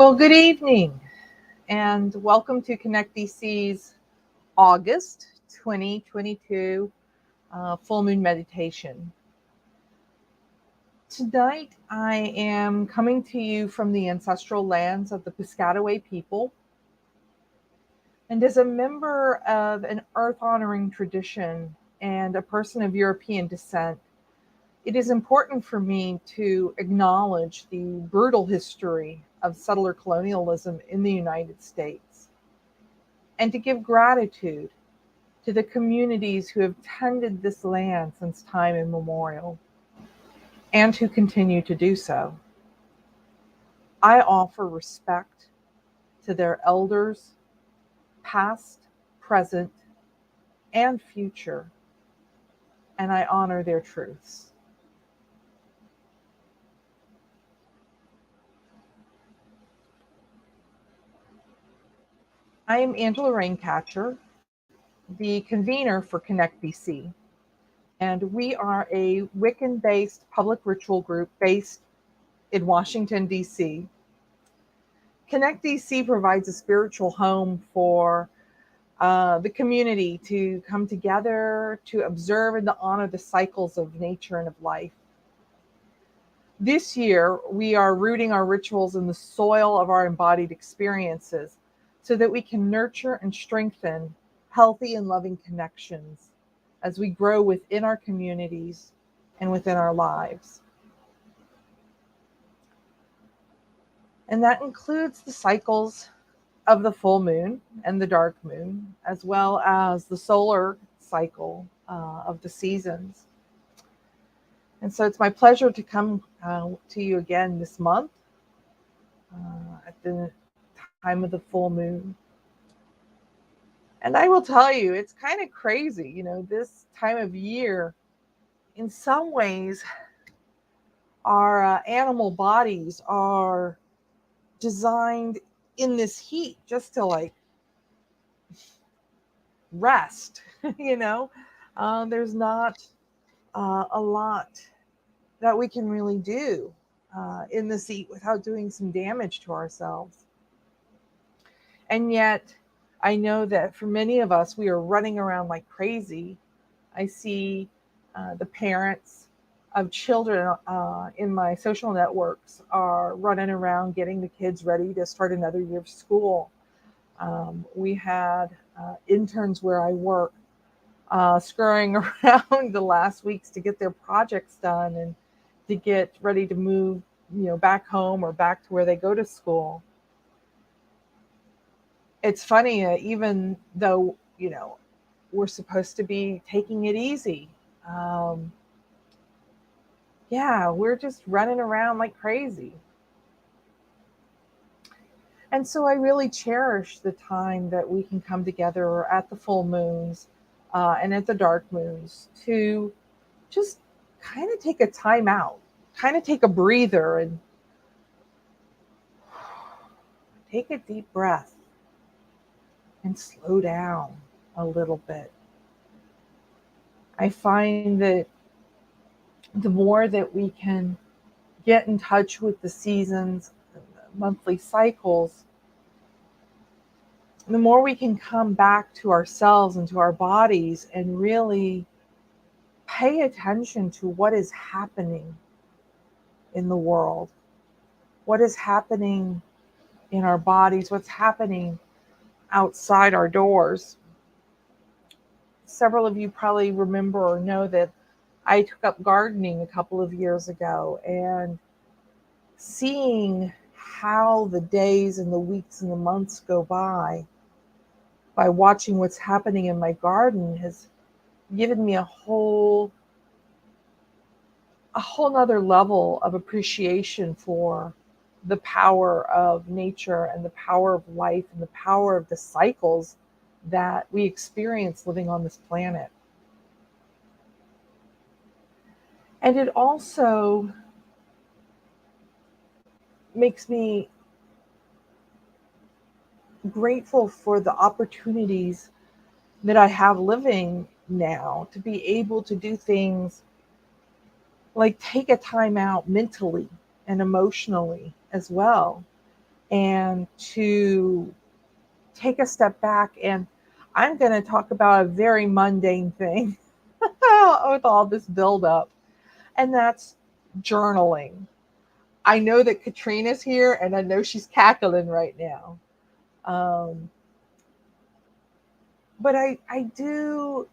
Well, good evening and welcome to Connect DC's August 2022 full moon meditation. Tonight, I am coming to you from the ancestral lands of the Piscataway people. And as a member of an earth honoring tradition and a person of European descent, it is important for me to acknowledge the brutal history of settler colonialism in the United States and to give gratitude to the communities who have tended this land since time immemorial and who continue to do so. I offer respect to their elders, past, present, and future, and I honor their truths. I am Angela Raincatcher, the convener for Connect BC, and we are a Wiccan based public ritual group based in Washington, D.C. Connect DC provides a spiritual home for the community to come together to observe and to honor the cycles of nature and of life. This year, we are rooting our rituals in the soil of our embodied experiences so that we can nurture and strengthen healthy and loving connections as we grow within our communities and within our lives. And that includes the cycles of the full moon and the dark moon, as well as the solar cycle of the seasons. And so it's my pleasure to come to you again this month at the time of the full moon. And I will tell you, it's kind of crazy, this time of year, in some ways, our animal bodies are designed in this heat just to rest. There's not a lot that we can really do in this heat without doing some damage to ourselves. And yet, I know that for many of us, we are running around like crazy. I see the parents of children in my social networks are running around getting the kids ready to start another year of school. We had interns where I work scurrying around the last weeks to get their projects done and to get ready to move, back home or back to where they go to school. It's funny, even though, we're supposed to be taking it easy. Yeah, we're just running around like crazy. And so I really cherish the time that we can come together at the full moons and at the dark moons to just kind of take a time out, kind of take a breather and take a deep breath and slow down a little bit. I find that the more that we can get in touch with the seasons, the monthly cycles, the more we can come back to ourselves and to our bodies and really pay attention to what is happening in the world, what is happening in our bodies, what's happening outside our doors. Several of you probably remember or know that I took up gardening a couple of years ago, and seeing how the days and the weeks and the months go by watching what's happening in my garden has given me a whole nother level of appreciation for the power of nature and the power of life and the power of the cycles that we experience living on this planet. And it also makes me grateful for the opportunities that I have living now to be able to do things like take a time out mentally and emotionally as well and to take a step back. And I'm going to talk about a very mundane thing with all this buildup, and that's journaling. I know that Katrina's here, and I know she's cackling right now. Um, but I do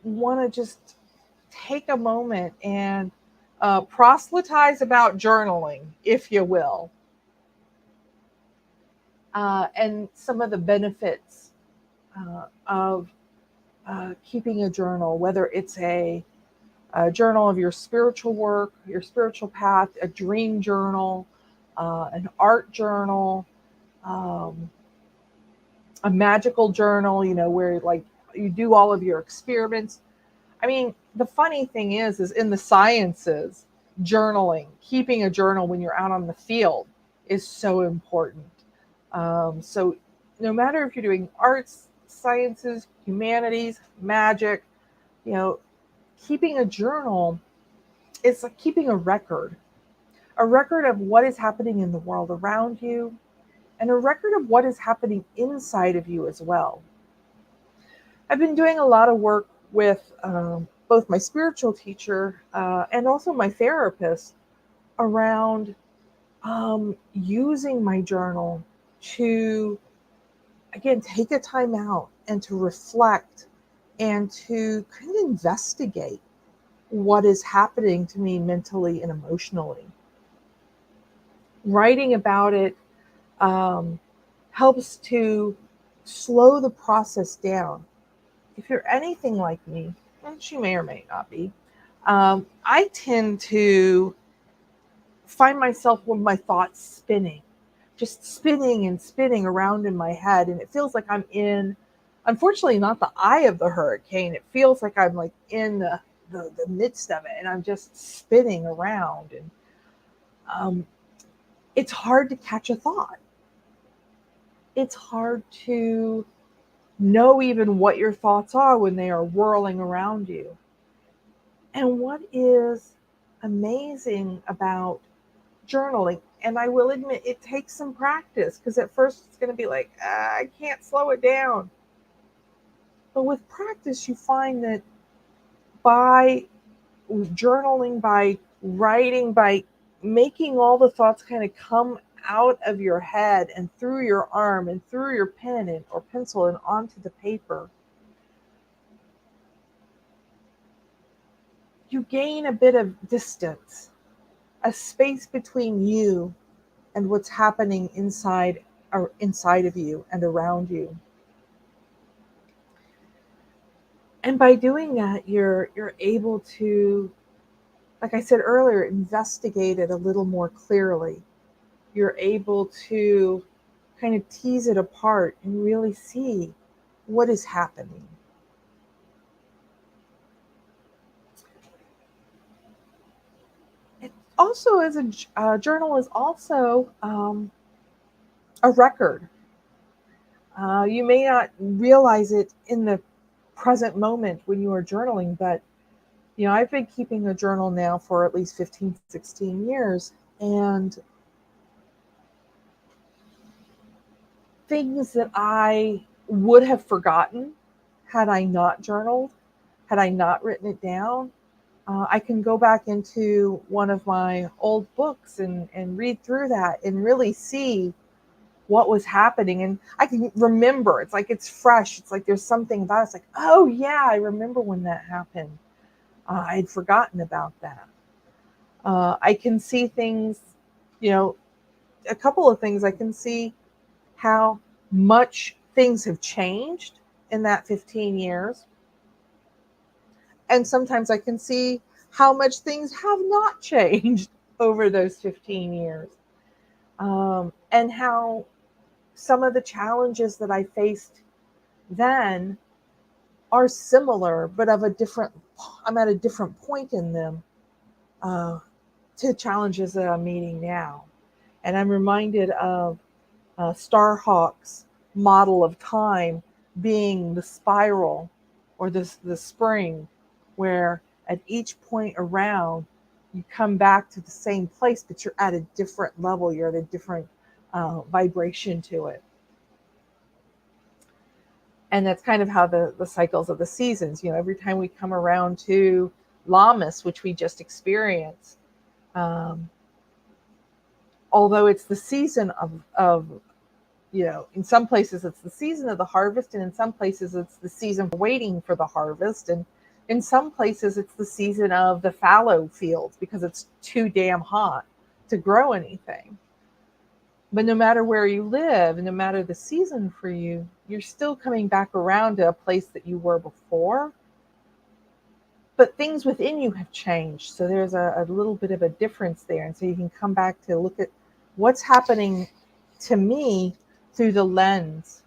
want to just take a moment and proselytize about journaling, if you will, and some of the benefits of keeping a journal, whether it's a journal of your spiritual work, your spiritual path, a dream journal, an art journal, um, a magical journal, where like you do all of your experiments. I mean, the funny thing is in the sciences, journaling, keeping a journal when you're out on the field is so important. So no matter if you're doing arts, sciences, humanities, magic, you know, keeping a journal is like keeping a record of what is happening in the world around you, and a record of what is happening inside of you as well. I've been doing a lot of work with both my spiritual teacher and also my therapist around using my journal to, again, take a time out and to reflect and to kind of investigate what is happening to me mentally and emotionally. Writing about it um, helps to slow the process down. If you're anything like me, and she may or may not be, I tend to find myself with my thoughts spinning, just spinning and spinning around in my head. And it feels like I'm in, unfortunately, not the eye of the hurricane. It feels like I'm like in the midst of it, and I'm just spinning around. And um, it's hard to catch a thought. It's hard to know even what your thoughts are when they are whirling around you. And what is amazing about journaling, and I will admit it takes some practice, because at first it's going to be like, I can't slow it down. But with practice, you find that by journaling, by writing, by making all the thoughts kind of come out of your head and through your arm and through your pen or pencil and onto the paper, you gain a bit of distance, a space between you and what's happening inside or inside of you and around you. And by doing that, you're able to, like I said earlier, investigate it a little more clearly. You're able to kind of tease it apart and really see what is happening. It also, as a journal, is also a record. You may not realize it in the present moment when you are journaling, but I've been keeping a journal now for at least 15, 16 years, and things that I would have forgotten had I not journaled, had I not written it down. I can go back into one of my old books and read through that and really see what was happening. And I can remember, it's like it's fresh. It's like there's something about it. It's like, oh, yeah, I remember when that happened. I'd forgotten about that. I can see things, you know, a couple of things. I can see how much things have changed in that 15 years. And sometimes I can see how much things have not changed over those 15 years. And how some of the challenges that I faced then are similar, but I'm at a different point in them uh, to challenges that I'm meeting now. And I'm reminded of Starhawk's model of time being the spiral, or the spring, where at each point around you come back to the same place, but you're at a different level. You're at a different vibration to it. And that's kind of how the cycles of the seasons, every time we come around to Lammas, which we just experienced, um, although it's the season of in some places it's the season of the harvest, and in some places it's the season for waiting for the harvest, and in some places it's the season of the fallow fields because it's too damn hot to grow anything. But no matter where you live and no matter the season for you, you're still coming back around to a place that you were before. But things within you have changed. So there's a little bit of a difference there. And so you can come back to look at what's happening to me through the lens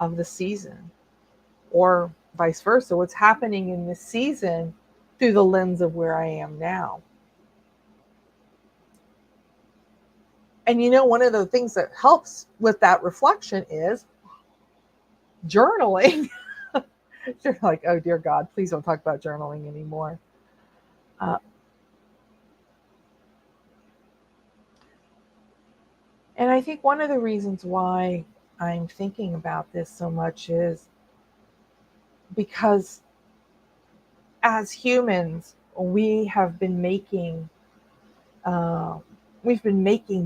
of the season, or vice versa, what's happening in this season through the lens of where I am now. And one of the things that helps with that reflection is journaling. You're like, oh dear God, please don't talk about journaling anymore. And I think one of the reasons why I'm thinking about this so much is because as humans, we've been making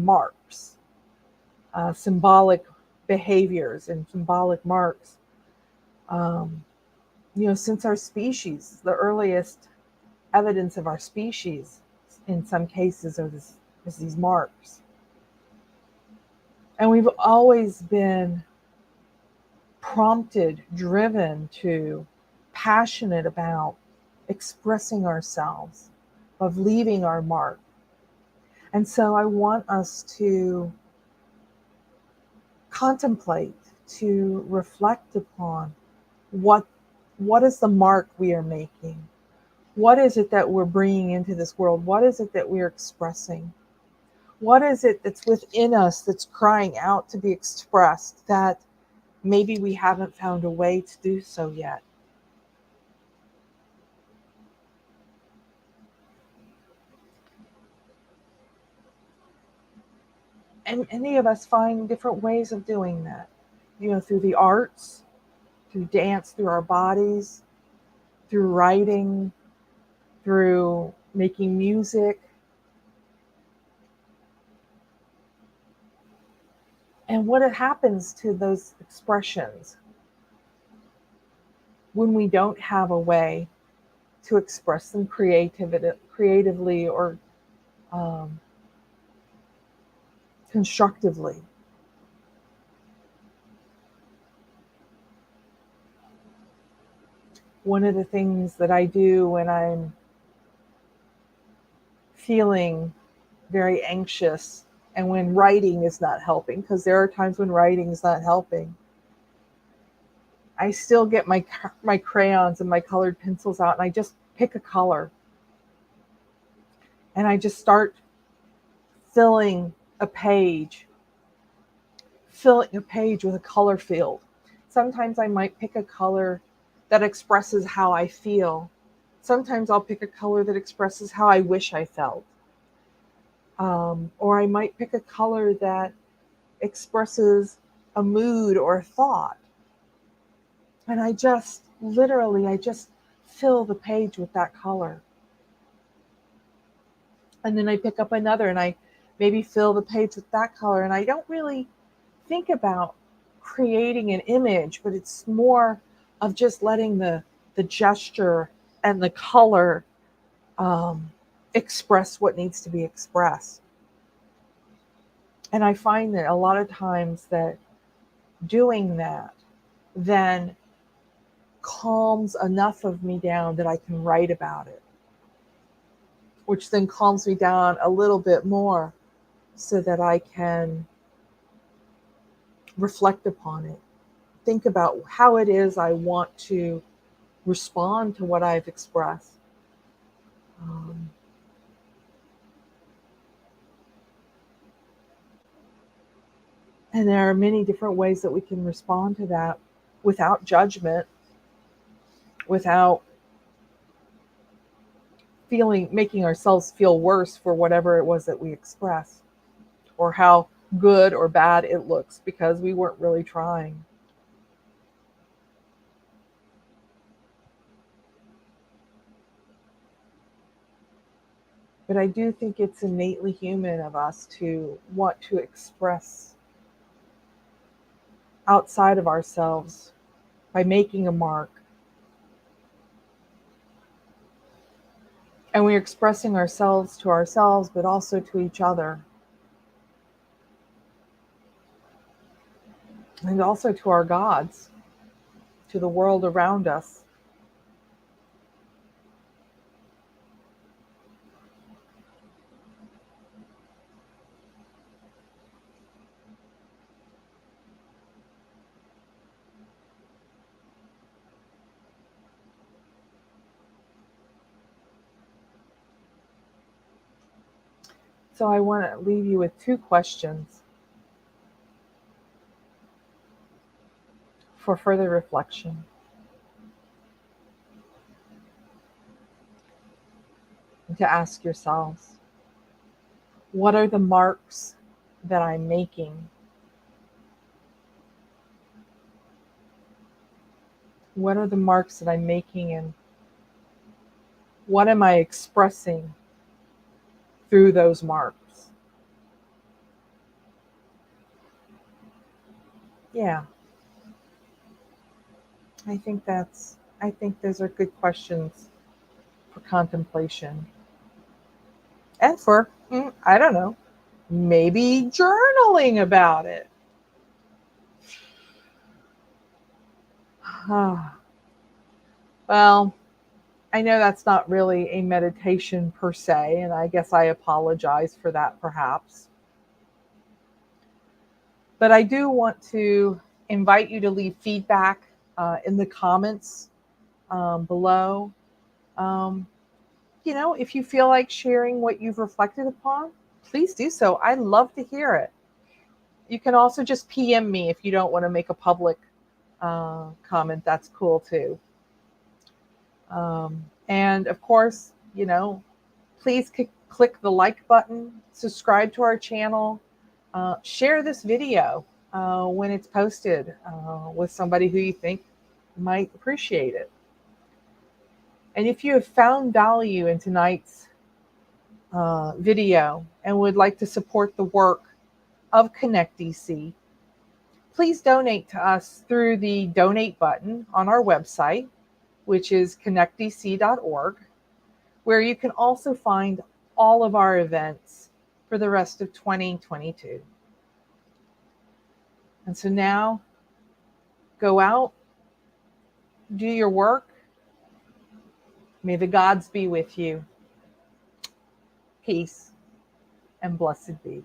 marks, symbolic behaviors and symbolic marks. Since our species, the earliest evidence of our species, in some cases, is these marks. And we've always been prompted, driven to, passionate about expressing ourselves, of leaving our mark. And so I want us to contemplate, to reflect upon what is the mark we are making? What is it that we're bringing into this world? What is it that we're expressing? What is it that's within us that's crying out to be expressed that maybe we haven't found a way to do so yet? And many of us find different ways of doing that, through the arts, through dance, through our bodies, through writing, through making music. And what happens to those expressions when we don't have a way to express them creatively or constructively? One of the things that I do when I'm feeling very anxious and when writing is not helping, because there are times when writing is not helping, I still get my crayons and my colored pencils out and I just pick a color and I just start filling a page with a color field. Sometimes I might pick a color that expresses how I feel. Sometimes I'll pick a color that expresses how I wish I felt. Or I might pick a color that expresses a mood or a thought. And I just fill the page with that color. And then I pick up another and I maybe fill the page with that color. And I don't really think about creating an image, but it's more of just letting the gesture and the color express what needs to be expressed. And I find that a lot of times that doing that then calms enough of me down that I can write about it, which then calms me down a little bit more so that I can reflect upon it, think about how it is I want to respond to what I've expressed. And there are many different ways that we can respond to that without judgment, without making ourselves feel worse for whatever it was that we expressed, or how good or bad it looks because we weren't really trying. But I do think it's innately human of us to want to express outside of ourselves by making a mark. And we're expressing ourselves to ourselves, but also to each other, and also to our gods, to the world around us. So I want to leave you with two questions for further reflection. And to ask yourselves, what are the marks that I'm making? What are the marks that I'm making, and what am I expressing through those marks? Yeah, I think those are good questions for contemplation and for, I don't know, maybe journaling about it. Well, I know that's not really a meditation per se, and I guess I apologize for that perhaps. But I do want to invite you to leave feedback in the comments below. Um, if you feel like sharing what you've reflected upon, please do so. I'd love to hear it. You can also just PM me if you don't want to make a public comment. That's cool too. And of course, please click the like button, subscribe to our channel, share this video when it's posted with somebody who you think might appreciate it. And if you have found value in tonight's video and would like to support the work of Connect DC, please donate to us through the donate button on our website, which is connectdc.org, where you can also find all of our events for the rest of 2022. And so now, go out, do your work. May the gods be with you. Peace and blessed be.